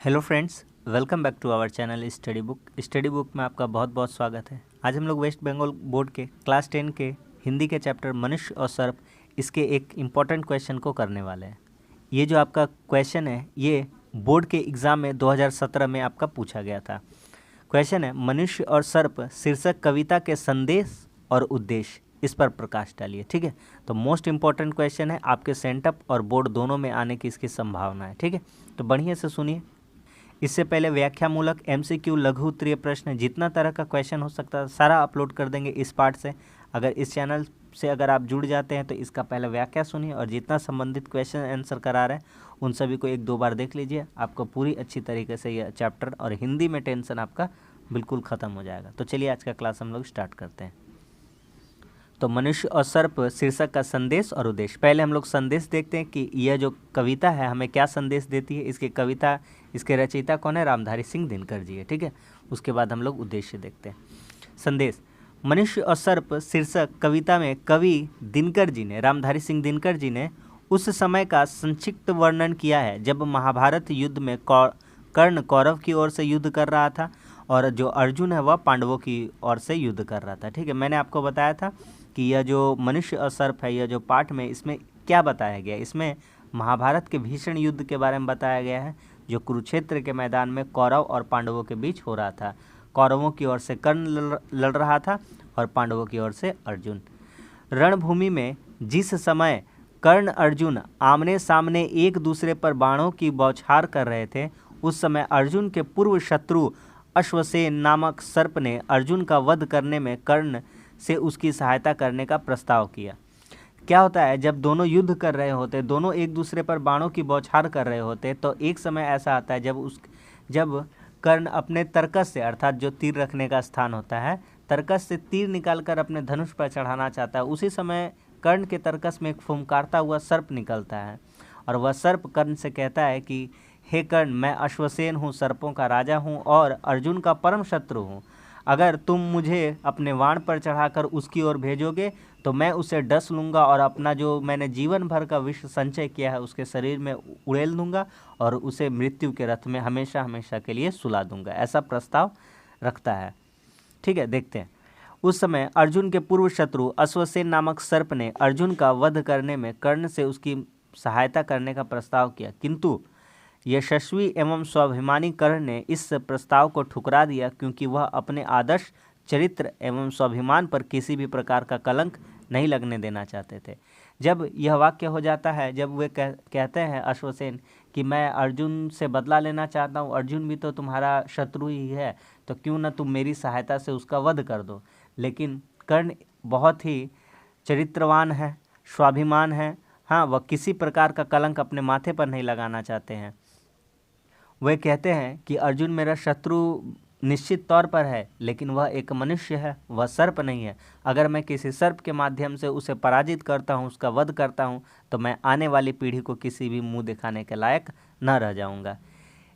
Hello friends, welcome back to our channel study book में आपका बहुत बहुत स्वागत है। आज हम लोग वेस्ट बंगाल बोर्ड के क्लास 10 के हिंदी के चैप्टर मनुष्य और सर्प इसके एक इम्पॉर्टेंट क्वेश्चन को करने वाले हैं। ये जो आपका क्वेश्चन है ये बोर्ड के एग्ज़ाम में 2017 में आपका पूछा गया था। क्वेश्चन है मनुष्य और सर्प शीर्षक कविता के संदेश और उद्देश्य, इस पर प्रकाश डालिए। ठीक है, तो मोस्ट इम्पॉर्टेंट क्वेश्चन है, आपके सेंटअप और बोर्ड दोनों में आने की इसकी संभावना है। ठीक है, तो बढ़िया से सुनिए। इससे पहले व्याख्यामूलक एमसीक्यू लघु उत्तरीय प्रश्न जितना तरह का क्वेश्चन हो सकता है सारा अपलोड कर देंगे इस पार्ट से। अगर इस चैनल से अगर आप जुड़ जाते हैं तो इसका पहले व्याख्या सुनिए और जितना संबंधित क्वेश्चन आंसर करा रहे हैं उन सभी को एक दो बार देख लीजिए। आपको पूरी अच्छी तरीके से यह चैप्टर और हिंदी में टेंशन आपका बिल्कुल ख़त्म हो जाएगा। तो चलिए आज का क्लास हम लोग स्टार्ट करते हैं। तो मनुष्य और सर्प शीर्षक का संदेश और उद्देश्य। पहले हम लोग संदेश देखते हैं कि यह जो कविता है हमें क्या संदेश देती है। इसके रचयिता कौन है? रामधारी सिंह दिनकर जी है। ठीक है, उसके बाद हम लोग उद्देश्य देखते हैं। संदेश। मनुष्य और सर्प शीर्षक कविता में कवि दिनकर जी ने, रामधारी सिंह दिनकर जी ने उस समय का संक्षिप्त वर्णन किया है जब महाभारत युद्ध में कर्ण कौरव की ओर से युद्ध कर रहा था और जो अर्जुन है वह पांडवों की ओर से युद्ध कर रहा था। ठीक है, मैंने आपको बताया था कि यह जो मनुष्य और सर्प है, यह जो पाठ में इसमें क्या बताया गया, इसमें महाभारत के भीषण युद्ध के बारे में बताया गया है जो कुरुक्षेत्र के मैदान में कौरव और पांडवों के बीच हो रहा था। कौरवों की ओर से कर्ण लड़ रहा था और पांडवों की ओर से अर्जुन। रणभूमि में जिस समय कर्ण अर्जुन आमने सामने एक दूसरे पर बाणों की बौछार कर रहे थे, उस समय अर्जुन के पूर्व शत्रु अश्वसेन नामक सर्प ने अर्जुन का वध करने में कर्ण से उसकी सहायता करने का प्रस्ताव किया। क्या होता है, जब दोनों युद्ध कर रहे होते, दोनों एक दूसरे पर बाणों की बौछार कर रहे होते, तो एक समय ऐसा आता है जब कर्ण अपने तरकस से, अर्थात जो तीर रखने का स्थान होता है, तरकस से तीर निकालकर अपने धनुष पर चढ़ाना चाहता है। उसी समय कर्ण के तरकस में एक फुंकारता हुआ सर्प निकलता है और वह सर्प कर्ण से कहता है कि हे कर्ण, मैं अश्वसेन हूँ, सर्पों का राजा हूँ और अर्जुन का परम शत्रु हूँ। अगर तुम मुझे अपने वाण पर चढ़ाकर उसकी ओर भेजोगे तो मैं उसे डस लूँगा और अपना जो मैंने जीवन भर का विष संचय किया है उसके शरीर में उड़ेल दूँगा और उसे मृत्यु के रथ में हमेशा हमेशा के लिए सुला दूँगा। ऐसा प्रस्ताव रखता है। ठीक है, देखते हैं। उस समय अर्जुन के पूर्व शत्रु अश्वसेन नामक सर्प ने अर्जुन का वध करने में कर्ण से उसकी सहायता करने का प्रस्ताव किया, किंतु यशस्वी एवं स्वाभिमानी कर्ण ने इस प्रस्ताव को ठुकरा दिया क्योंकि वह अपने आदर्श चरित्र एवं स्वाभिमान पर किसी भी प्रकार का कलंक नहीं लगने देना चाहते थे। जब यह वाक्य हो जाता है, जब वे कहते हैं अश्वसेन कि मैं अर्जुन से बदला लेना चाहता हूँ, अर्जुन भी तो तुम्हारा शत्रु ही है, तो क्यों न तुम मेरी सहायता से उसका वध कर दो। लेकिन कर्ण बहुत ही चरित्रवान है, स्वाभिमान है। हाँ, वह किसी प्रकार का कलंक अपने माथे पर नहीं लगाना चाहते हैं। वे कहते हैं कि अर्जुन मेरा शत्रु निश्चित तौर पर है, लेकिन वह एक मनुष्य है, वह सर्प नहीं है। अगर मैं किसी सर्प के माध्यम से उसे पराजित करता हूँ, उसका वध करता हूँ, तो मैं आने वाली पीढ़ी को किसी भी मुंह दिखाने के लायक न रह जाऊँगा।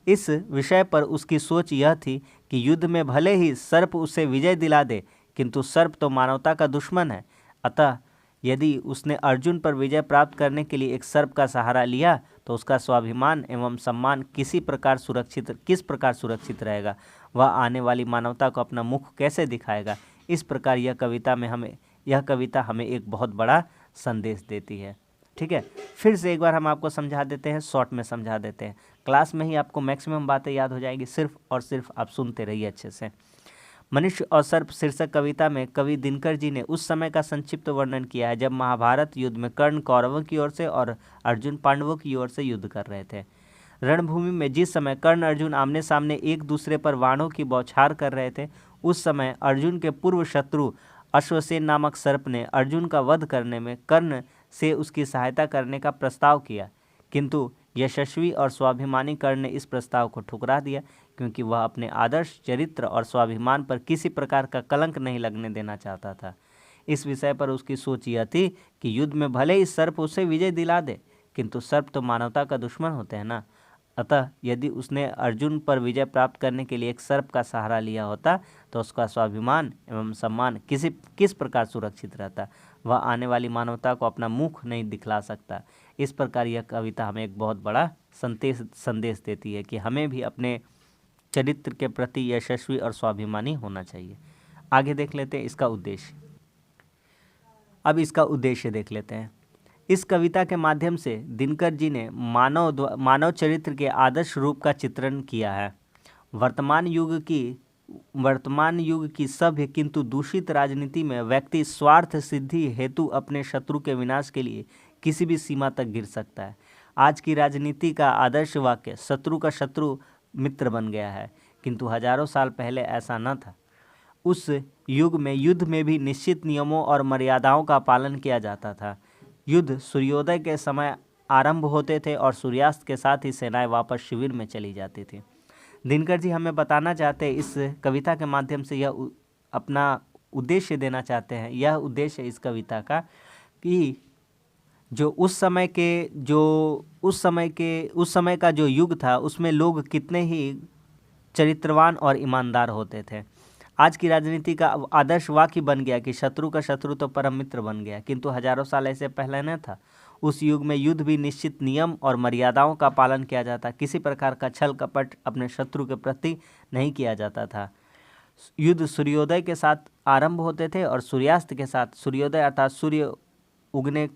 इस विषय पर उसकी सोच यह थी कि युद्ध में भले ही सर्प उसे विजय दिला दे, किंतु सर्प तो मानवता का दुश्मन है। अतः यदि उसने अर्जुन पर विजय प्राप्त करने के लिए एक सर्प का सहारा लिया तो उसका स्वाभिमान एवं सम्मान किस प्रकार सुरक्षित रहेगा, वह आने वाली मानवता को अपना मुख कैसे दिखाएगा। इस प्रकार यह कविता हमें एक बहुत बड़ा संदेश देती है। ठीक है, फिर से एक बार हम आपको समझा देते हैं, शॉर्ट में समझा देते हैं। क्लास में ही आपको मैक्सिमम बातें याद हो जाएगी, सिर्फ और सिर्फ आप सुनते रहिए अच्छे से। मनुष्य और सर्प शीर्षक कविता में कवि दिनकर जी ने उस समय का संक्षिप्त वर्णन किया है जब महाभारत युद्ध में कर्ण कौरवों की ओर से और अर्जुन पांडवों की ओर से युद्ध कर रहे थे। रणभूमि में जिस समय कर्ण अर्जुन आमने सामने एक दूसरे पर बाणों की बौछार कर रहे थे, उस समय अर्जुन के पूर्व शत्रु अश्वसेन नामक सर्प ने अर्जुन का वध करने में कर्ण से उसकी सहायता करने का प्रस्ताव किया, किंतु यशस्वी और स्वाभिमानी कर्ण ने इस प्रस्ताव को ठुकरा दिया क्योंकि वह अपने आदर्श चरित्र और स्वाभिमान पर किसी प्रकार का कलंक नहीं लगने देना चाहता था। इस विषय पर उसकी सोच यह थी कि युद्ध में भले ही सर्प उसे विजय दिला दे, किंतु सर्प तो मानवता का दुश्मन होते हैं ना। अतः यदि उसने अर्जुन पर विजय प्राप्त करने के लिए एक सर्प का सहारा लिया होता तो उसका स्वाभिमान एवं सम्मान किस प्रकार सुरक्षित रहता, वह आने वाली मानवता को अपना मुख नहीं दिखला सकता। इस प्रकार यह कविता हमें एक बहुत बड़ा संदेश देती है कि हमें भी अपने चरित्र के प्रति यशस्वी और स्वाभिमानी होना चाहिए। आगे देख लेते हैं इसका उद्देश्य। अब इसका उद्देश्य देख लेते हैं। इस कविता के माध्यम से दिनकर जी ने मानव चरित्र के आदर्श रूप का चित्रण किया है। वर्तमान युग की सभ्य किंतु दूषित राजनीति में व्यक्ति स्वार्थ सिद्धि हेतु अपने शत्रु के विनाश के लिए किसी भी सीमा तक गिर सकता है। आज की राजनीति का आदर्श वाक्य शत्रु का शत्रु मित्र बन गया है, किंतु हजारों साल पहले ऐसा न था। उस युग में युद्ध में भी निश्चित नियमों और मर्यादाओं का पालन किया जाता था। युद्ध सूर्योदय के समय आरंभ होते थे और सूर्यास्त के साथ ही सेनाएं वापस शिविर में चली जाती थी। दिनकर जी हमें बताना चाहते हैं, इस कविता के माध्यम से यह अपना उद्देश्य देना चाहते हैं। यह उद्देश्य इस कविता का कि जो उस समय का जो युग था उसमें लोग कितने ही चरित्रवान और ईमानदार होते थे। आज की राजनीति का आदर्श वाक्य बन गया कि शत्रु का शत्रु तो परम मित्र बन गया, किंतु हजारों साल ऐसे पहले न था। उस युग में युद्ध भी निश्चित नियम और मर्यादाओं का पालन किया जाता। किसी प्रकार का छल कपट अपने शत्रु के प्रति नहीं किया जाता था। युद्ध सूर्योदय के साथ आरंभ होते थे और सूर्यास्त के साथ, सूर्योदय अर्थात सूर्य उगने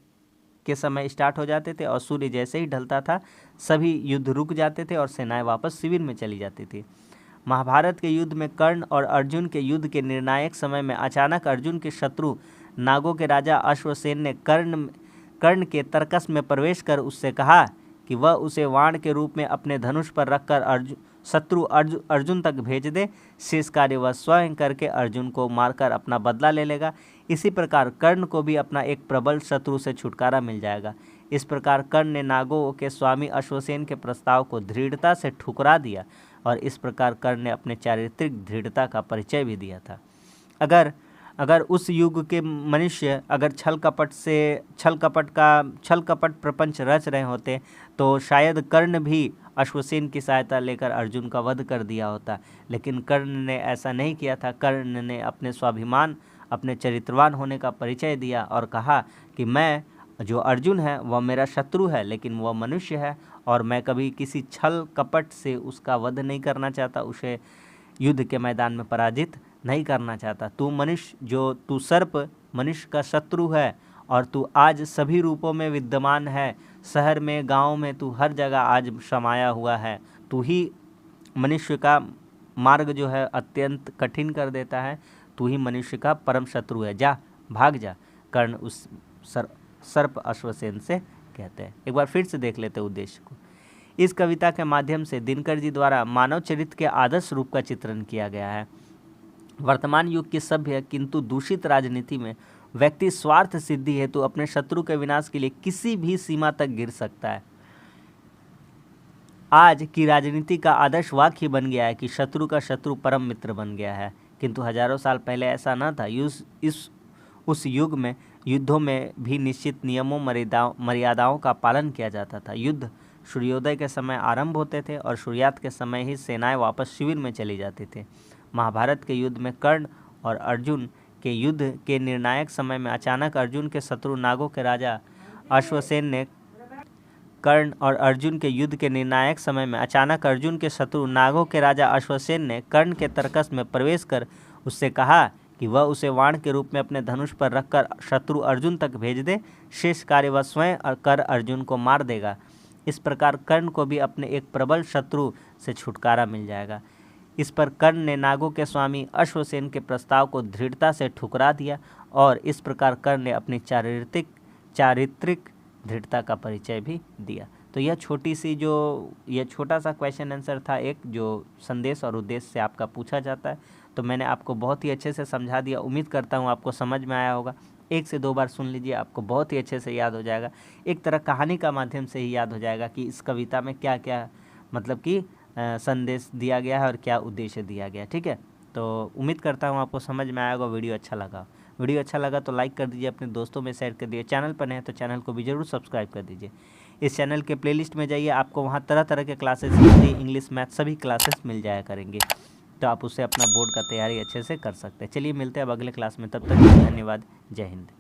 के समय स्टार्ट हो जाते थे और सूर्य जैसे ही ढलता था सभी युद्ध रुक जाते थे और सेनाएं वापस शिविर में चली जाती थी। महाभारत के युद्ध में कर्ण और अर्जुन के युद्ध के निर्णायक समय में अचानक अर्जुन के शत्रु नागों के राजा अश्वसेन ने कर्ण के तर्कस में प्रवेश कर उससे कहा कि वह उसे वाण के रूप में अपने धनुष पर रखकर शत्रु अर्जुन तक भेज दे। शेष कार्य वह स्वयं करके अर्जुन को मारकर अपना बदला ले लेगा। इसी प्रकार कर्ण को भी अपना एक प्रबल शत्रु से छुटकारा मिल जाएगा। इस प्रकार कर्ण ने नागों के स्वामी अश्वसेन के प्रस्ताव को दृढ़ता से ठुकरा दिया और इस प्रकार कर्ण ने अपने चारित्रिक दृढ़ता का परिचय भी दिया था। अगर उस युग के मनुष्य अगर छल कपट प्रपंच रच रहे होते तो शायद कर्ण भी अश्वसेन की सहायता लेकर अर्जुन का वध कर दिया होता, लेकिन कर्ण ने ऐसा नहीं किया था। कर्ण ने अपने स्वाभिमान, अपने चरित्रवान होने का परिचय दिया और कहा कि मैं जो अर्जुन है वह मेरा शत्रु है, लेकिन वह मनुष्य है और मैं कभी किसी छल कपट से उसका वध नहीं करना चाहता, उसे युद्ध के मैदान में पराजित नहीं करना चाहता। तू सर्प मनुष्य का शत्रु है और तू आज सभी रूपों में विद्यमान है। शहर में, गांव में, तू हर जगह आज समाया हुआ है। तू ही मनुष्य का मार्ग जो है अत्यंत कठिन कर देता है। तू ही मनुष्य का परम शत्रु है, जा भाग जा, कर्ण उस सर्प अश्वसेन से कहते हैं। एक बार फिर से देख लेते उद्देश्य को। इस कविता के माध्यम से दिनकर जी द्वारा मानव चरित्र के आदर्श रूप का चित्रण किया गया है। वर्तमान युग की सभ्य किंतु दूषित राजनीति में व्यक्ति स्वार्थ सिद्धि हेतु अपने शत्रु के विनाश के लिए किसी भी सीमा तक गिर सकता है। आज की राजनीति का आदर्श वाक्य बन गया है कि शत्रु का शत्रु परम मित्र बन गया है, किंतु हजारों साल पहले ऐसा न था। उस युग में युद्धों में भी निश्चित नियमों मर्यादाओं का पालन किया जाता था। युद्ध सूर्योदय के समय आरंभ होते थे और सूर्यास्त के समय ही सेनाएं वापस शिविर में चली जाती थी। महाभारत के युद्ध में कर्ण और अर्जुन के युद्ध के निर्णायक समय में अचानक अर्जुन के शत्रु नागों के राजा अश्वसेन ने कर्ण के तर्कस में प्रवेश कर उससे कहा कि वह उसे वाण के रूप में अपने धनुष पर रखकर शत्रु अर्जुन तक भेज दे। शेष कार्य वह स्वयं कर अर्जुन को मार देगा। इस प्रकार कर्ण को भी अपने एक प्रबल शत्रु से छुटकारा मिल जाएगा। इस पर कर्ण ने नागों के स्वामी अश्वसेन के प्रस्ताव को दृढ़ता से ठुकरा दिया और इस प्रकार कर्ण ने अपनी चारित्रिक दृढ़ता का परिचय भी दिया। तो यह छोटा सा क्वेश्चन आंसर था, एक जो संदेश और उद्देश्य से आपका पूछा जाता है। तो मैंने आपको बहुत ही अच्छे से समझा दिया। उम्मीद करता हूँ आपको समझ में आया होगा। 1 से 2 बार सुन लीजिए, आपको बहुत ही अच्छे से याद हो जाएगा। एक तरह कहानी का माध्यम से ही याद हो जाएगा कि इस कविता में क्या क्या मतलब कि संदेश दिया गया है और क्या उद्देश्य दिया गया। ठीक है, तो उम्मीद करता हूँ आपको समझ में आया होगा। वीडियो अच्छा लगा तो लाइक कर दीजिए, अपने दोस्तों में शेयर कर दीजिए। चैनल पर नहीं तो चैनल को भी जरूर सब्सक्राइब कर दीजिए। इस चैनल के प्लेलिस्ट में जाइए, आपको वहाँ तरह तरह के क्लासेस, हिंदी, इंग्लिश, मैथ सभी क्लासेस मिल जाया करेंगे। तो आप उससे अपना बोर्ड का तैयारी अच्छे से कर सकते हैं। चलिए मिलते हैं अब अगले क्लास में, तब तक धन्यवाद। जय हिंद।